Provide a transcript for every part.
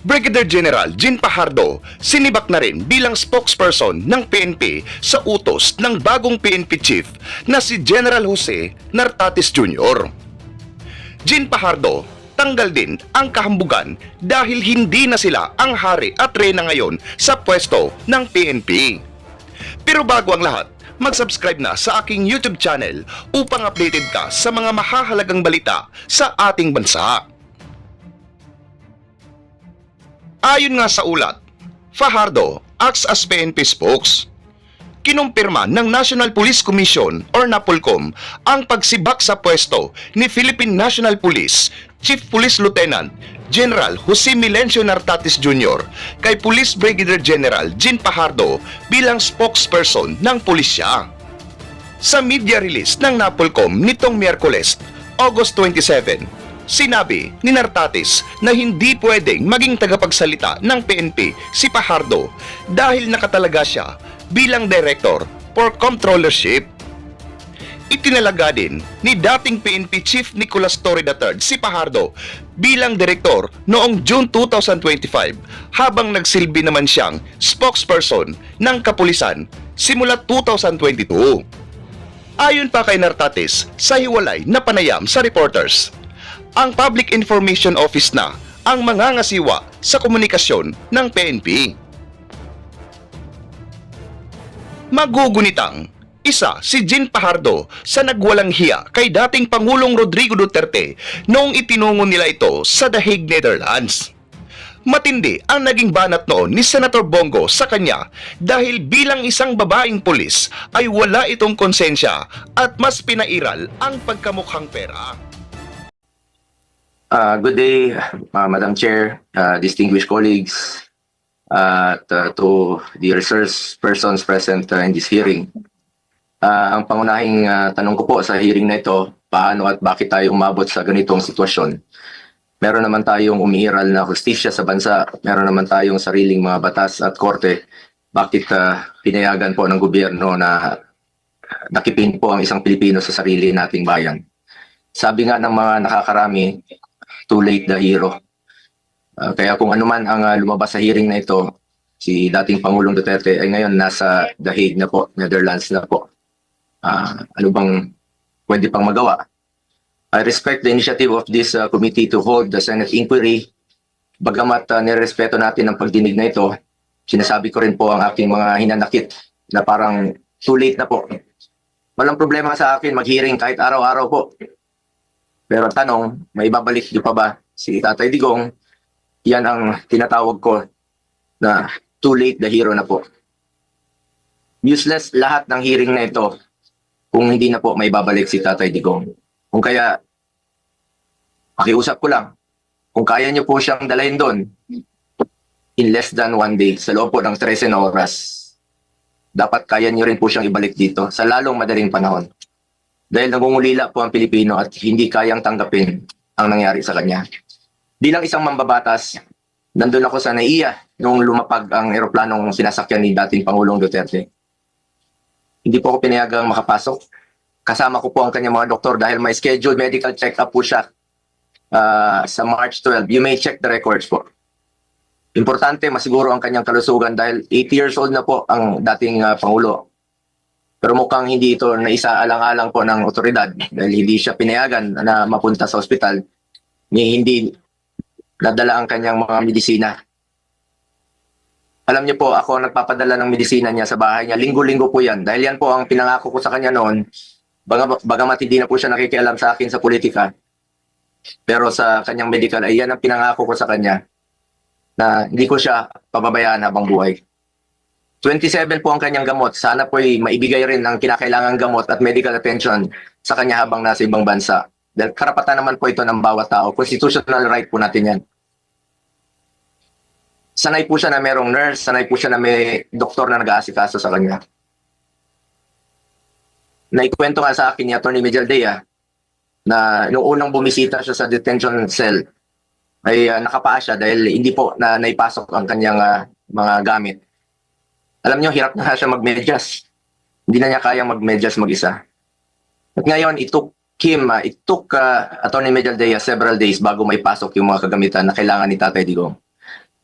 Brigadier General Jean Fajardo sinibak na rin bilang spokesperson ng PNP sa utos ng bagong PNP chief na si General Jose Nartates Jr. Jean Fajardo tanggal din ang kahambugan dahil hindi na sila ang hari at reyna ngayon sa pwesto ng PNP. Pero bago ang lahat, mag-subscribe na sa aking YouTube channel upang updated ka sa mga mahahalagang balita sa ating bansa. Ayon nga sa ulat, Fajardo acts as PNP spokes. Kinumpirma ng National Police Commission or NAPOLCOM ang pagsibak sa pwesto ni Philippine National Police Chief Police Lieutenant General Jose Milencio Nartates Jr. kay Police Brigadier General Jean Fajardo bilang spokesperson ng pulisya. Sa media release ng NAPOLCOM nitong Miyerkules, August 27, sinabi ni Nartates na hindi pwedeng maging tagapagsalita ng PNP si Fajardo dahil nakatalaga siya bilang Director for Controllership. Itinalaga din ni dating PNP Chief Nicolas Torre III si Fajardo bilang Direktor noong June 2025 habang nagsilbi naman siyang spokesperson ng kapulisan simula 2022. Ayon pa kay Nartates sa hiwalay na panayam sa reporters, ang Public Information Office na ang mangangasiwa sa komunikasyon ng PNP. Magugunitang isa si Jean Fajardo sa nagwalang hiya kay dating Pangulong Rodrigo Duterte noong itinungo nila ito sa The Hague, Netherlands. Matindi ang naging banat noon ni Senator Bongo sa kanya dahil bilang isang babaeng pulis ay wala itong konsensya at mas pinairal ang pagkamukhang pera. Good day, Madam Chair, distinguished colleagues, to the resource persons present in this hearing. Ang pangunahing tanong ko po sa hearing na ito, paano at bakit tayo umabot sa ganitong sitwasyon? Meron naman tayong umiiral na hustisya sa bansa, meron naman tayong sariling mga batas at korte. Bakit pinayagan po ng gobyerno na nakipin po ang isang Pilipino sa sarili nating bayan? Sabi nga ng mga nakakarami, too late the hero. Kaya kung anuman ang lumabas sa hearing na ito, si dating Pangulong Duterte ay ngayon nasa The Hague na po, Netherlands na po. Ano bang pwede pang magawa? I respect the initiative of this committee to hold the Senate inquiry. Bagamat nirespeto natin ang pagdinig na ito, sinasabi ko rin po ang aking mga hinanakit na parang too late na po. Walang problema sa akin mag-hearing kahit araw-araw po. Pero tanong, may babalik niyo pa ba si Tatay Digong? Yan ang tinatawag ko na too late the hero na po. Useless lahat ng hearing na ito kung hindi na po may babalik si Tatay Digong. Kung kaya, pakiusap ko lang, kung kaya niyo po siyang dalhin doon in less than 1 day, sa loob po ng 13 oras, dapat kaya niyo rin po siyang ibalik dito sa lalong madaling panahon. Dahil nangungulila po ang Pilipino at hindi kayang tanggapin ang nangyari sa kanya. Bilang isang mambabatas, nandun ako sa NAIA nung lumapag ang eroplanong sinasakyan ni dating Pangulong Duterte. Hindi po ako pinayagang makapasok. Kasama ko po ang kanyang mga doktor dahil may scheduled medical check-up po siya sa March 12. You may check the records po. Importante, masiguro ang kanyang kalusugan dahil 80 years old na po ang dating Pangulo. Pero mukhang hindi ito na isaalang-alang po ng otoridad dahil hindi siya pinayagan na mapunta sa ospital ni hindi nadala ang kanyang mga medisina. Alam niyo po, ako nagpapadala ng medisina niya sa bahay niya. Linggo-linggo po yan. Dahil yan po ang pinangako ko sa kanya noon. Bagamat hindi na po siya nakikialam sa akin sa politika. Pero sa kanyang medical, ay yan ang pinangako ko sa kanya na hindi ko siya pababayaan habang buhay. 27 po ang kanyang gamot. Sana po ay maibigay rin ang kinakailangang gamot at medical attention sa kanya habang nasa ibang bansa. Dahil karapatan naman po ito ng bawat tao. Constitutional right po natin yan. Sanay po siya na merong nurse, sanay po siya na may doktor na nag-aasikaso sa kanya. Naikwento nga sa akin ni Atty. Mejaldea na nung unang bumisita siya sa detention cell ay nakapaa siya dahil hindi po na naipasok ang kanyang mga gamit. Alam niyo, hirap na siya mag-medyas. Hindi na niya kayang mag-medyas mag-isa. At ngayon, it took Atty. Mejaldea several days bago maipasok yung mga kagamitan na kailangan ni Tatay Digong.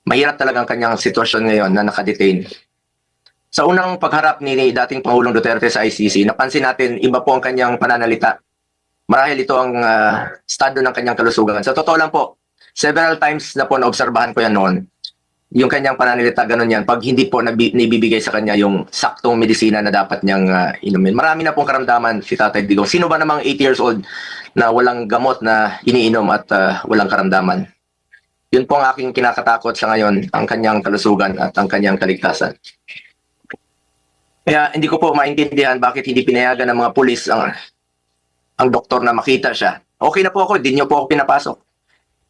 Mahirap talagang kanyang sitwasyon ngayon na nakadetain. Sa unang pagharap ni dating Pangulong Duterte sa ICC, napansin natin iba po ang kanyang pananalita. Marahil ito ang estado ng kanyang kalusugan. Sa totoo lang po, several times na po naobserbahan ko yan noon. Yung kanyang pananalita, ganun yan. Pag hindi po nibibigay sa kanya yung saktong medisina na dapat niyang inumin. Marami na pong karamdaman si Tatay Digong. Sino ba namang 80 years old na walang gamot na iniinom at walang karamdaman? Yun po ang aking kinakatakot sa ngayon, ang kanyang kalusugan at ang kanyang kaligtasan. Kaya hindi ko po maintindihan bakit hindi pinayagan ng mga pulis ang doktor na makita siya. Okay na po ako, hindi niyo po ako pinapasok.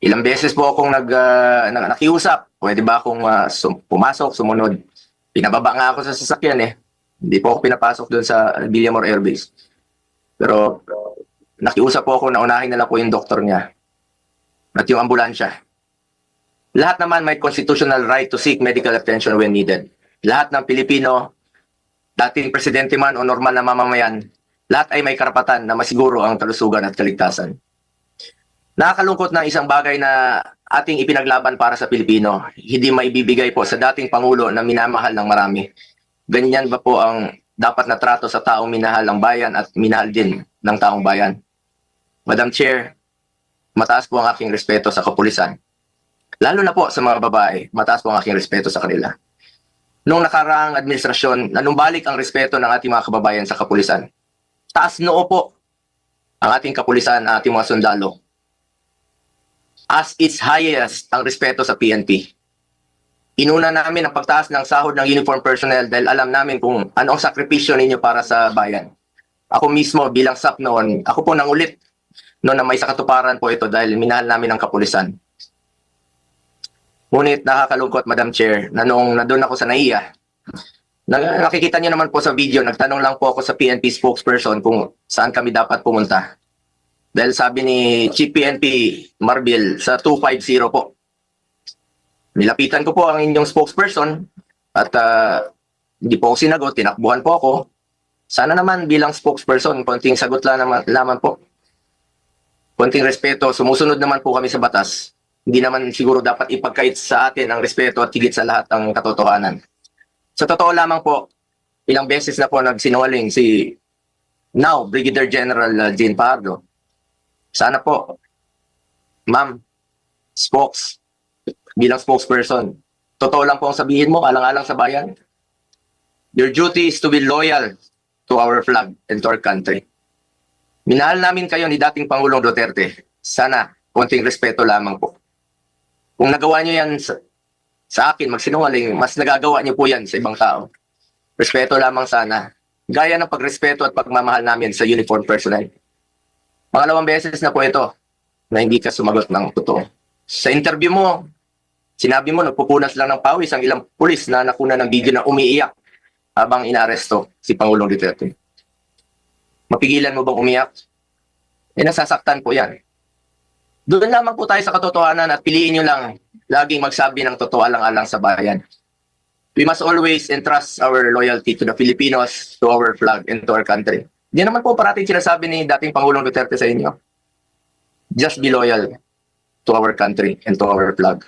Ilang beses po akong nakiusap. Pwede ba akong pumasok, sumunod? Pinababa nga ako sa sasakyan eh. Hindi po ako pinapasok doon sa Villamor Air Base. Pero nakiusap po ako na unahin na lang po yung doktor niya at yung ambulansya. Lahat naman may constitutional right to seek medical attention when needed. Lahat ng Pilipino, dating presidente man o normal na mamamayan, lahat ay may karapatan na masiguro ang kalusugan at kaligtasan. Nakakalungkot na isang bagay na ating ipinaglaban para sa Pilipino, hindi maibibigay po sa dating Pangulo na minamahal ng marami. Ganyan ba po ang dapat na trato sa taong minahal ng bayan at minahal din ng taong bayan? Madam Chair, mataas po ang aking respeto sa kapulisan. Lalo na po sa mga babae, mataas po ang aking respeto sa kanila. Noong nakaraang administrasyon, nanumbalik ang respeto ng ating mga kababayan sa kapulisan. Taas noo po ang ating kapulisan, ang ating mga sundalo. As its highest ang respeto sa PNP. Inuna namin ang pagtaas ng sahod ng uniform personnel dahil alam namin kung ano ang sakripisyo ninyo para sa bayan. Ako mismo bilang SAP noon, ako po nangulit noon na may sakatuparan po ito dahil minahal namin ang kapulisan. Ngunit nakakalungkot, Madam Chair, na noong nandun ako sa NAIA, nakikita niyo naman po sa video, nagtanong lang po ako sa PNP spokesperson kung saan kami dapat pumunta. Dahil sabi ni Chief PNP Marbil sa 250 po. Nilapitan ko po ang inyong spokesperson at hindi po ako sinagot, tinakbuhan po ako. Sana naman bilang spokesperson, konting sagot lang naman po. Konting respeto, sumusunod naman po kami sa batas. Hindi naman siguro dapat ipagkait sa atin ang respeto at higit sa lahat ang katotohanan. Sa totoo lamang po, ilang beses na po nagsinungaling si now Brigadier General Jean Pardo. Sana po, ma'am, bilang spokesperson, totoo lang po ang sabihin mo, alang-alang sa bayan. Your duty is to be loyal to our flag and to our country. Minahal namin kayo ni dating Pangulong Duterte. Sana, konting respeto lamang po. Kung nagawa nyo yan sa akin, magsinungaling, mas nagagawa nyo po yan sa ibang tao. Respeto lamang sana. Gaya ng pagrespeto at pagmamahal namin sa uniform personnel. Pangalawang beses na po ito na hindi ka sumagot ng totoo. Sa interview mo, sinabi mo nagpupunas lang ng pawis ang ilang pulis na nakuna ng video na umiiyak habang inaaresto si Pangulong Duterte. Mapigilan mo bang umiyak? Nasasaktan po yan. Doon lamang po tayo sa katotohanan at piliin nyo lang laging magsabi ng totoo alang-alang sa bayan. We must always entrust our loyalty to the Filipinos, to our flag, and to our country. Hindi naman po parating sinasabi ni dating Pangulong Duterte sa inyo. Just be loyal to our country and to our flag.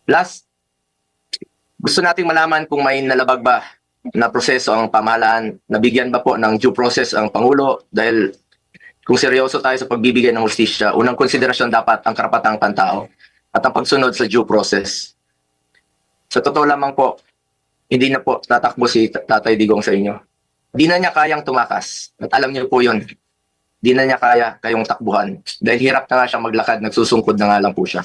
Last, gusto nating malaman kung may nalabag ba na proseso ang pamahalaan, nabigyan ba po ng due process ang Pangulo dahil kung seryoso tayo sa pagbibigay ng hustisya, unang konsiderasyon dapat ang karapatang pantao at ang pagsunod sa due process. Sa totoo lamang po, hindi na po tatakbo si Tatay Digong sa inyo. Di na niya kayang tumakas. At alam niyo po yun. Di na niya kaya kayong takbuhan. Dahil hirap na nga siyang maglakad, nagsusungkod na nga lang po siya.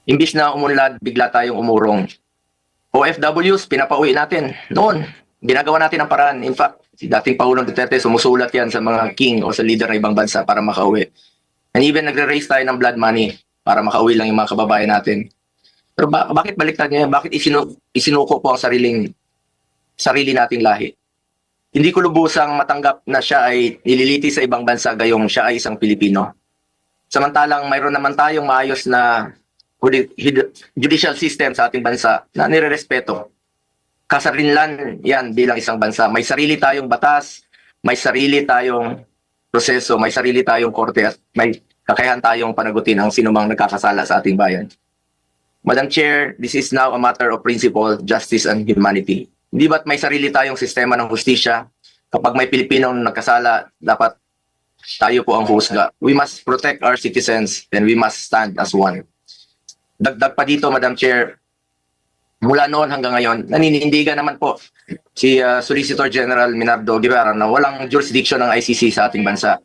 Imbis na umunlad, bigla tayong umurong. OFWs, pinapauwi natin. Noon, ginagawa natin ang paraan. In fact, si dating Pangulong Duterte, sumusulat yan sa mga king o sa leader ng ibang bansa para makauwi. And even nagre-raise tayo ng blood money para makauwi lang yung mga kababayan natin. Pero bakit baliktad niya? Bakit isinuko po ang sarili nating lahi? Hindi ko lubusang matanggap na siya ay nililiti sa ibang bansa gayong siya ay isang Pilipino. Samantalang mayroon naman tayong maayos na judicial system sa ating bansa na nirerespeto. Kasarinlan yan bilang isang bansa. May sarili tayong batas, may sarili tayong proseso, may sarili tayong korte at may kakayahan tayong panagutin ang sinumang nagkakasala sa ating bayan. Madam Chair, this is now a matter of principle, justice, and humanity. Hindi ba't may sarili tayong sistema ng hustisya? Kapag may Pilipinong nagkasala, dapat tayo po ang husga. We must protect our citizens and we must stand as one. Dagdag pa dito, Madam Chair, mula noon hanggang ngayon, naninindigan naman po si Solicitor General Minardo Guevara na walang jurisdiction ng ICC sa ating bansa.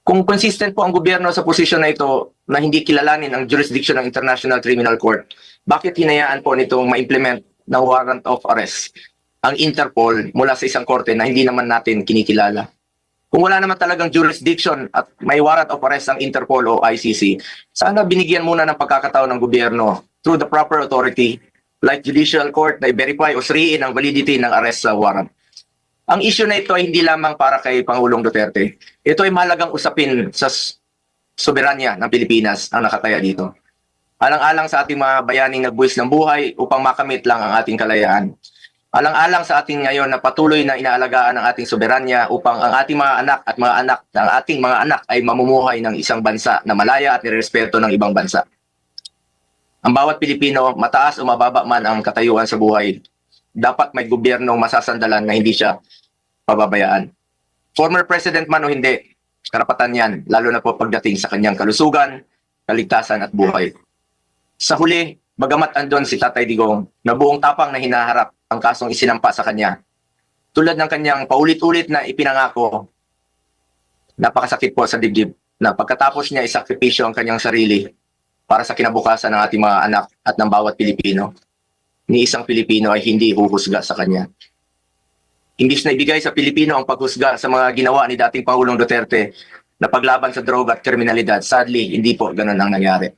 Kung consistent po ang gobyerno sa posisyon na ito na hindi kilalanin ang jurisdiction ng International Criminal Court, bakit hinayaan po nitong ma-implement ng warrant of arrest ang Interpol mula sa isang korte na hindi naman natin kinikilala? Kung wala naman talagang jurisdiction at may warrant of arrest ang Interpol o ICC, sana binigyan muna ng pagkakataon ng gobyerno through the proper authority like judicial court na i-verify o suriin ang validity ng arrest sa warrant. Ang issue na ito ay hindi lamang para kay Pangulong Duterte. Ito ay mahalagang usapin sa soberanya ng Pilipinas ang nakataya dito. Alang-alang sa ating mga bayaning nagbuwis ng buhay upang makamit lang ang ating kalayaan. Alang-alang sa ating ngayon na patuloy na inaalagaan ang ating soberanya upang ang ating mga anak at mga anak ng ating mga anak ay mamumuhay ng isang bansa na malaya at nirespeto ng ibang bansa. Ang bawat Pilipino, mataas o mababa man ang katayuan sa buhay, dapat may gobyernong masasandalan na hindi siya pababayaan. Former president man o hindi, karapatan yan, lalo na po pagdating sa kanyang kalusugan, kaligtasan at buhay. Sa huli, bagamat andon si Tatay Digong na buong tapang na hinaharap ang kasong isinampa sa kanya, tulad ng kanyang paulit-ulit na ipinangako, napakasakit po sa dibdib na pagkatapos niya isakripisyo ang kanyang sarili para sa kinabukasan ng ating mga anak at ng bawat Pilipino, ni isang Pilipino ay hindi huhusga sa kanya. Imbis na ibigay sa Pilipino ang paghusga sa mga ginawa ni dating Pangulong Duterte na paglaban sa droga at kriminalidad, sadly, hindi po ganun ang nangyari.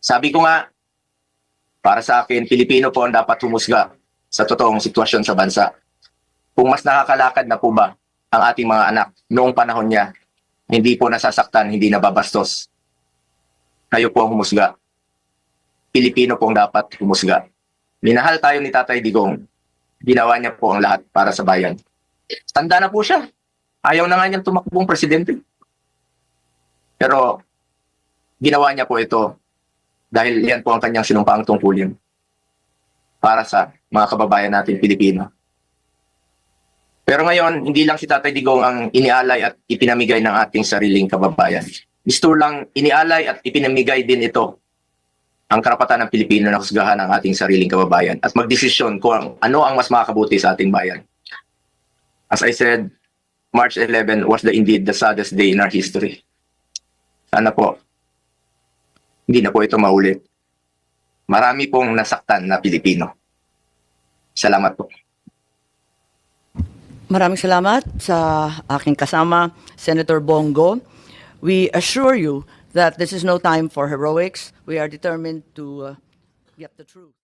Sabi ko nga, para sa akin, Pilipino po ang dapat humusga sa totoong sitwasyon sa bansa. Kung mas nakakalakad na po ba ang ating mga anak noong panahon niya, hindi po nasasaktan, hindi nababastos. Kayo po ang humusga. Pilipino po ang dapat humusga. Minahal tayo ni Tatay Digong. Ginawa niya po ang lahat para sa bayan. Tanda na po siya. Ayaw na nga niyang tumakbong presidente. Pero ginawa niya po ito dahil yan po ang kanyang sinumpaang tungkulin para sa mga kababayan natin Pilipino. Pero ngayon, hindi lang si Tatay Digong ang inialay at ipinamigay ng ating sariling kababayan. Gusto lang inialay at ipinamigay din ito ang karapatan ng Pilipino na husgahan ang ating sariling kababayan at magdesisyon kung ano ang mas makakabuti sa ating bayan. As I said, March 11 was indeed the saddest day in our history. Sana po, hindi na po ito maulit. Marami pong nasaktan na Pilipino. Salamat po. Maraming salamat sa aking kasama, Senator Bongo. We assure you that this is no time for heroics. We are determined to get the truth.